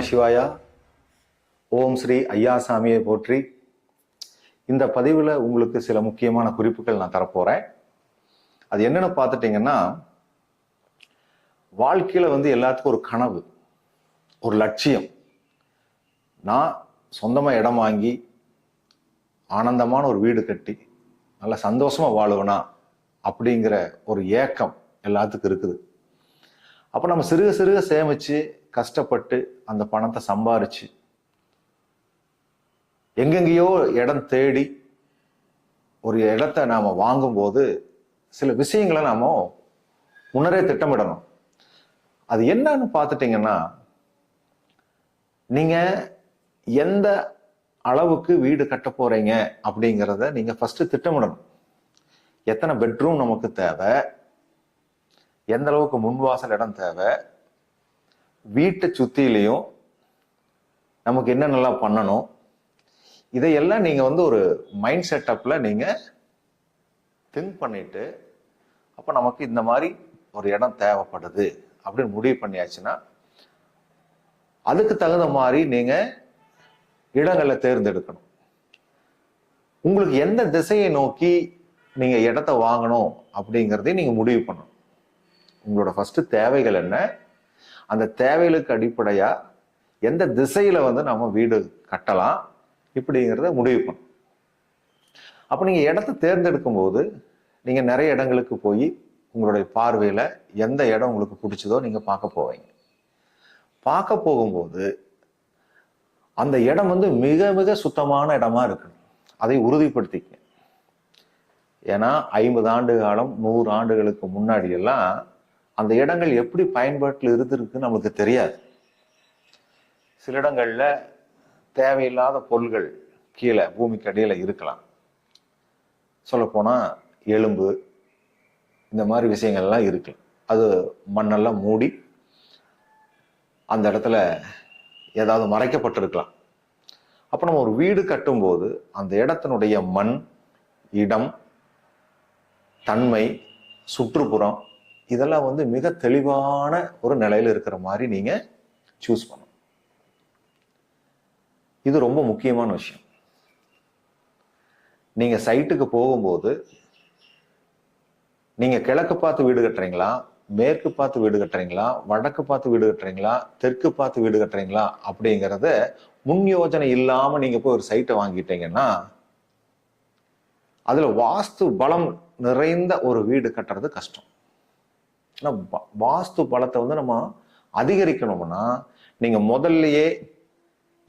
சிவாயா. ஓம் ஸ்ரீ ஐயாசாமியை போற்றி. இந்த பதிவில் உங்களுக்கு சில முக்கியமான குறிப்புகள் நான் தரப்போறேன். அது என்னன்னு பார்த்துட்டீங்கன்னா, வாழ்க்கையில எல்லாத்துக்கும் ஒரு கனவு, ஒரு லட்சியம். நான் சொந்தமா இடம் வாங்கி ஆனந்தமான ஒரு வீடு கட்டி நல்ல சந்தோஷமா வாழுவனா அப்படிங்கிற ஒரு ஏக்கம் எல்லாத்துக்கும் இருக்குது. அப்ப நம்ம சிறுக சிறுக சேமிச்சு கஷ்டப்பட்டு அந்த பணத்தை சம்பாரிச்சு எங்கெங்கேயோ இடம் தேடி ஒரு இடத்தை நாம வாங்கும்போது சில விஷயங்களை நாம முன்னரே திட்டமிடணும். அது என்னன்னு பார்த்துட்டீங்கன்னா, நீங்க எந்த அளவுக்கு வீடு கட்ட போறீங்க அப்படிங்கிறத நீங்க ஃபர்ஸ்ட் திட்டமிடணும். எத்தனை பெட்ரூம் நமக்கு தேவை, எந்த அளவுக்கு முன்வாசல் இடம் தேவை, வீட்டை சுத்திலையும் நமக்கு என்னென்னலாம் பண்ணணும், இதையெல்லாம் நீங்க ஒரு மைண்ட் செட்டப்ல நீங்க திங்க் பண்ணிட்டு, அப்ப நமக்கு இந்த மாதிரி ஒரு இடம் தேவைப்படுது அப்படின்னு முடிவு பண்ணியாச்சுன்னா, அதுக்கு தகுந்த மாதிரி நீங்க இடங்களை தேர்ந்தெடுக்கணும். உங்களுக்கு எந்த திசையை நோக்கி நீங்க இடத்தை வாங்கணும் அப்படிங்கிறதையும் நீங்க முடிவு பண்ணணும். உங்களோட ஃபர்ஸ்ட் தேவைகள் என்ன, அந்த தேவைகளுக்கு அடிப்படையா எந்த திசையில நம்ம வீடு கட்டலாம் இப்படிங்கிறத முடிவு பண்ணும். அப்ப நீங்க இடத்தை தேர்ந்தெடுக்கும் போது நீங்க நிறைய இடங்களுக்கு போய் உங்களுடைய பார்வையில எந்த இடம் உங்களுக்கு பிடிச்சதோ நீங்க பார்க்க போவீங்க. பார்க்க போகும்போது அந்த இடம் மிக மிக சுத்தமான இடமா இருக்கணும். அதை உறுதிப்படுத்திக்க. ஏன்னா 50 ஆண்டு காலம் 100 ஆண்டுகளுக்கு முன்னாடி எல்லாம் அந்த இடங்கள் எப்படி பயன்பாட்டில் இருந்திருக்குன்னு நம்மளுக்கு தெரியாது. சில இடங்கள்ல தேவையில்லாத பொருள்கள் கீழே பூமிக்கு அடியில இருக்கலாம். சொல்ல போனா எலும்பு, இந்த மாதிரி விஷயங்கள்லாம் இருக்கு. அது மண்ணெல்லாம் மூடி அந்த இடத்துல ஏதாவது மறைக்கப்பட்டிருக்கலாம். அப்ப நம்ம ஒரு வீடு கட்டும்போது அந்த இடத்தினுடைய மண், இடம், தன்மை, சுற்றுப்புறம் இதெல்லாம் மிக தெளிவான ஒரு நிலையில இருக்கிற மாதிரி நீங்க சூஸ் பண்ணணும். இது ரொம்ப முக்கியமான விஷயம். நீங்க சைட்டுக்கு போகும்போது நீங்க கிழக்கு பார்த்து வீடு கட்டுறீங்களா, மேற்கு பார்த்து வீடு கட்டுறீங்களா, வடக்கு பார்த்து வீடு கட்டுறீங்களா, தெற்கு பார்த்து வீடு கட்டுறீங்களா அப்படிங்கிறத முன் யோஜனை இல்லாம நீங்க போய் ஒரு சைட்டை வாங்கிட்டீங்கன்னா, அதுல வாஸ்து பலம் நிறைந்த ஒரு வீடு கட்டுறது கஷ்டம். வாஸ்து பலத்தை நம்ம அதிகரிக்கணும்னா நீங்க முதல்லயே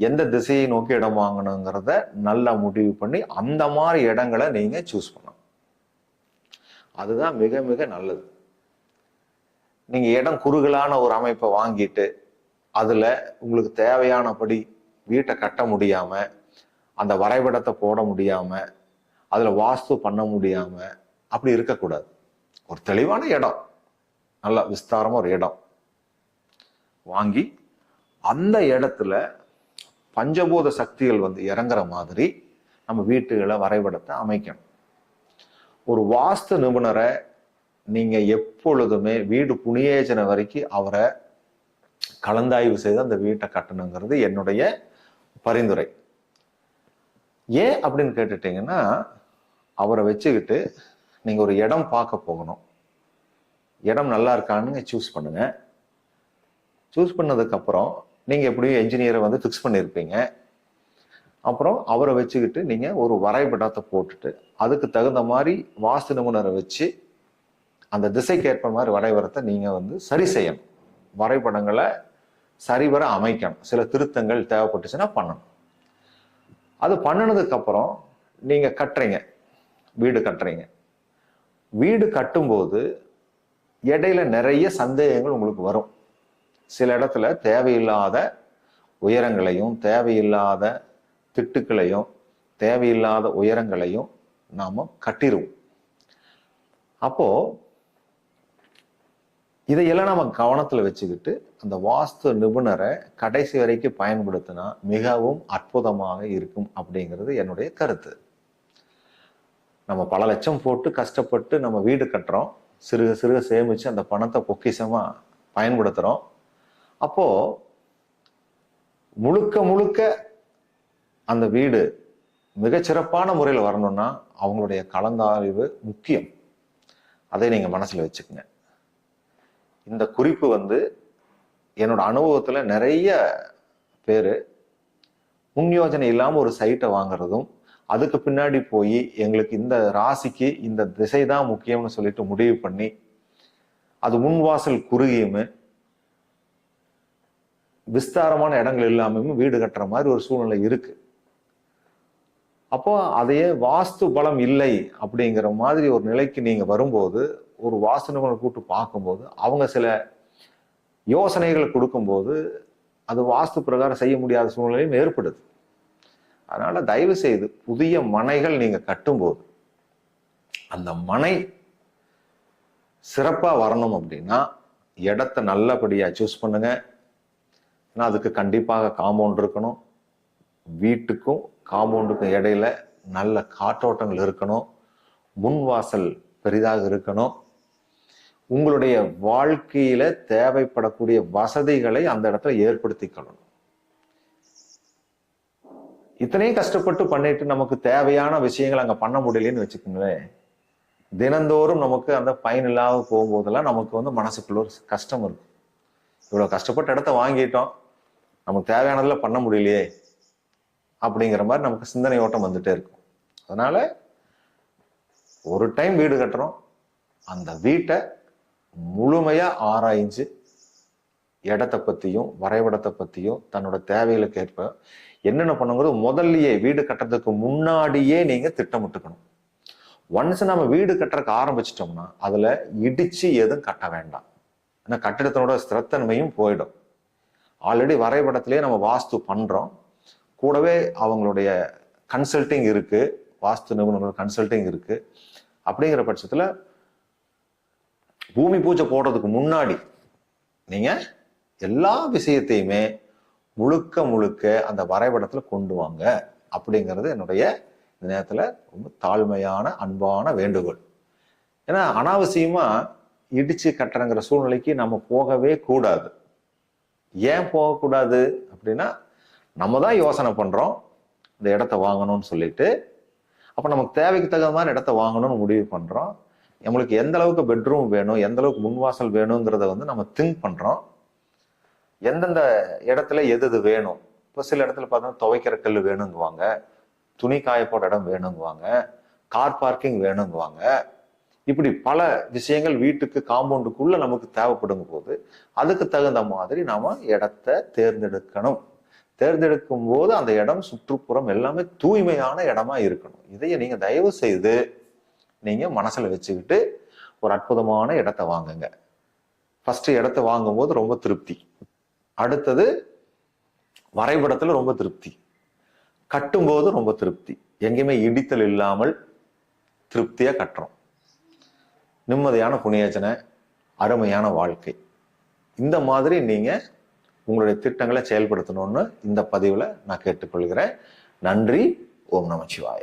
எந்த திசையை நோக்கி இடம் வாங்கணுங்கிறத நல்லா முடிவு பண்ணி அந்த மாதிரி இடங்களை நீங்க சூஸ் பண்ணணும். அதுதான் மிக மிக நல்லது. நீங்க இடம் குறுகலான ஒரு அமைப்பை வாங்கிட்டு அதுல உங்களுக்கு தேவையானபடி வீட்டை கட்ட முடியாம, அந்த வரைபடத்தை போட முடியாம, அதுல வாஸ்து பண்ண முடியாம அப்படி இருக்கக்கூடாது. ஒரு தெளிவான இடம், நல்ல விஸ்தாரமா ஒரு இடம் வாங்கி அந்த இடத்துல பஞ்சபூத சக்திகள் இறங்குற மாதிரி நம்ம வீட்டுகளை வரைபடத்தை அமைக்கணும். ஒரு வாஸ்து நிபுணரை நீங்க எப்பொழுதுமே வீடு புனியேஜன வரைக்கும் அவரை கலந்தாய்வு செய்து அந்த வீட்டை கட்டணுங்கிறது என்னுடைய பரிந்துரை. ஏன் அப்படின்னு கேட்டுட்டீங்கன்னா, அவரை வச்சுக்கிட்டு நீங்க ஒரு இடம் பார்க்க போகணும். இடம் நல்லா இருக்கான்னு சூஸ் பண்ணுங்க. சூஸ் பண்ணதுக்கு அப்புறம் நீங்க எப்படியும் என்ஜினியரை ஃபிக்ஸ் பண்ணியிருப்பீங்க. அப்புறம் அவரை வச்சுக்கிட்டு நீங்க ஒரு வரைபடத்தை போட்டுட்டு அதுக்கு தகுந்த மாதிரி வாஸ்து நிபுணரை வச்சு அந்த திசைக்கு ஏற்ப மாதிரி வரைபடத்தை நீங்க சரி செய்யணும். வரைபடங்களை சரிவர அமைக்கணும். சில திருத்தங்கள் தேவைப்பட்டுச்சுன்னா பண்ணணும். அது பண்ணினதுக்கு அப்புறம் நீங்க கட்டுறீங்க, வீடு கட்டுறீங்க. வீடு கட்டும்போது இடையில நிறைய சந்தேகங்கள் உங்களுக்கு வரும். சில இடத்துல தேவையில்லாத உயரங்களையும் தேவையில்லாத திட்டுக்களையும் தேவையில்லாத உயரங்களையும் நாம கட்டிடுவோம். அப்போ இதையெல்லாம் நம்ம கவனத்துல வச்சுக்கிட்டு அந்த வாஸ்து நிபுணரை கடைசி வரைக்கும் பயன்படுத்தினா மிகவும் அற்புதமாக இருக்கும் அப்படிங்கிறது என்னுடைய கருத்து. நம்ம பல லட்சம் போட்டு கஷ்டப்பட்டு நம்ம வீடு கட்டுறோம், சிறுக சிறுக சேமிச்சு அந்த பணத்தை பொக்கிஷமா பயன்படுத்துறோம். அப்போ முழுக்க முழுக்க அந்த வீடு மிகச்சிறப்பான முறையில் வரணும்னா அவங்களுடைய கலந்தாய்வு முக்கியம். அதை நீங்க மனசுல வச்சுக்கோங்க. இந்த குறிப்பு என்னோட அனுபவத்துல நிறைய பேரு முன் யோஜனை இல்லாம ஒரு சைட்டை வாங்குறதும், அதுக்கு பின்னாடி போய் எங்களுக்கு இந்த ராசிக்கு இந்த திசை தான் முக்கியம்னு சொல்லிட்டு முடிவு பண்ணி அது முன்வாசல் குறுகியுமே விஸ்தாரமான இடங்கள் இல்லாம வீடு கட்டுற மாதிரி ஒரு சூழ்நிலை இருக்கு. அப்போ அதையே வாஸ்து பலம் இல்லை அப்படிங்கிற மாதிரி ஒரு நிலைக்கு நீங்க வரும்போது, ஒரு வாஸ்து நிபுணரை கூப்பிட்டு பார்க்கும்போது அவங்க சில யோசனைகள் கொடுக்கும்போது அது வாஸ்து பிரகாரம் செய்ய முடியாத சூழ்நிலையும் ஏற்படுது. அதனால தயவு செய்து புதிய மனைகள் நீங்க கட்டும்போது அந்த மனை சிறப்பா வரணும் அப்படின்னா இடத்தை நல்லபடியா சூஸ் பண்ணுங்க. ஏன்னா அதுக்கு கண்டிப்பாக காம்பவுண்ட் இருக்கணும். வீட்டுக்கும் காம்பவுண்டுக்கும் இடையில நல்ல காற்றோட்டங்கள் இருக்கணும். முன்வாசல் பெரிதாக இருக்கணும். உங்களுடைய வாழ்க்கையில தேவைப்படக்கூடிய வசதிகளை அந்த இடத்துல ஏற்படுத்திக்கணும். இத்தனையும் கஷ்டப்பட்டு பண்ணிட்டு நமக்கு தேவையான விஷயங்கள் அங்க பண்ண முடியலன்னு வச்சுக்கோங்களேன், தினந்தோறும் நமக்கு அந்த பயன் இல்லாத போகும்போதெல்லாம் நமக்கு மனசுக்குள்ள ஒரு கஷ்டம் இருக்கும். இவ்வளவு கஷ்டப்பட்ட இடத்த வாங்கிட்டோம், நமக்கு தேவையானதுல பண்ண முடியலையே அப்படிங்கிற மாதிரி நமக்கு சிந்தனை ஓட்டம் வந்துட்டே இருக்கும். அதனால ஒரு டைம் வீடு கட்டுறோம், அந்த வீட்டை முழுமையா ஆராய்ஞ்சு இடத்தை பத்தியும் வரைபடத்தை பத்தியும் தன்னோட தேவைகளுக்கு ஏற்ப என்னென்ன பண்ணுங்கிறது முதல்லயே வீடு கட்டுறதுக்கு முன்னாடியே நீங்க திட்டமிட்டுக்கணும். ஒன்ஸ் நம்ம வீடு கட்டுறதுக்கு ஆரம்பிச்சிட்டோம்னா அதுல இடிச்சு எதுவும் கட்ட வேண்டாம். ஏன்னா கட்டிடத்தினோட ஸ்திரத்தன்மையும் போயிடும். ஆல்ரெடி வரைபடத்திலேயே நம்ம வாஸ்து பண்றோம், கூடவே அவங்களுடைய கன்சல்டிங் இருக்கு, வாஸ்து நிபுணர்கள் கன்சல்டிங் இருக்கு. அப்படிங்கிற பட்சத்துல பூமி பூஜை போடுறதுக்கு முன்னாடி நீங்க எல்லா விஷயத்தையுமே முழுக்க முழுக்க அந்த வரைபடத்துல கொண்டு வாங்க அப்படிங்கிறது என்னுடைய இந்த நேரத்துல ரொம்ப தாழ்மையான அன்பான வேண்டுகோள். ஏன்னா அனாவசியமா இடிச்சு கட்டுறங்கிற சூழ்நிலைக்கு நம்ம போகவே கூடாது. ஏன் போகக்கூடாது அப்படின்னா, நம்ம தான் யோசனை பண்றோம் இந்த இடத்த வாங்கணும்னு சொல்லிட்டு. அப்ப நமக்கு தேவைக்கு தகுந்த மாதிரி இடத்த வாங்கணும்னு முடிவு பண்றோம். நம்மளுக்கு எந்த அளவுக்கு பெட்ரூம் வேணும், எந்த அளவுக்கு முன்வாசல் வேணுங்கிறத நம்ம திங்க் பண்றோம். எந்தெந்த இடத்துல எது வேணும். இப்போ சில இடத்துல பார்த்தோம்னா துவைக்கிற கல் வேணுங்குவாங்க, துணி காய போட இடம் வேணுங்குவாங்க, கார் பார்க்கிங் வேணுங்குவாங்க. இப்படி பல விஷயங்கள் வீட்டுக்கு காம்பவுண்டுக்குள்ள நமக்கு தேவைப்படும் போது அதுக்கு தகுந்த மாதிரி நாம இடத்தை தேர்ந்தெடுக்கணும். தேர்ந்தெடுக்கும் போது அந்த இடம் சுற்றுப்புறம் எல்லாமே தூய்மையான இடமா இருக்கணும். இதைய நீங்க தயவு செய்து நீங்க மனசுல வச்சுக்கிட்டு ஒரு அற்புதமான இடத்தை வாங்குங்க. ஃபர்ஸ்ட் இடத்தை வாங்கும் போது ரொம்ப திருப்தி, அடுத்தது வரைபடத்துல ரொம்ப திருப்தி, கட்டும்போது ரொம்ப திருப்தி. எங்கேயுமே இடித்தல் இல்லாமல் திருப்தியா கட்டுறோம். நிம்மதியான புண்ணியஜன, அருமையான வாழ்க்கை. இந்த மாதிரி நீங்க உங்களுடைய திட்டங்களை செயல்படுத்தணும்னு இந்த பதிவுல நான் கேட்டுக்கொள்கிறேன். நன்றி. ஓம் நமச்சிவாய.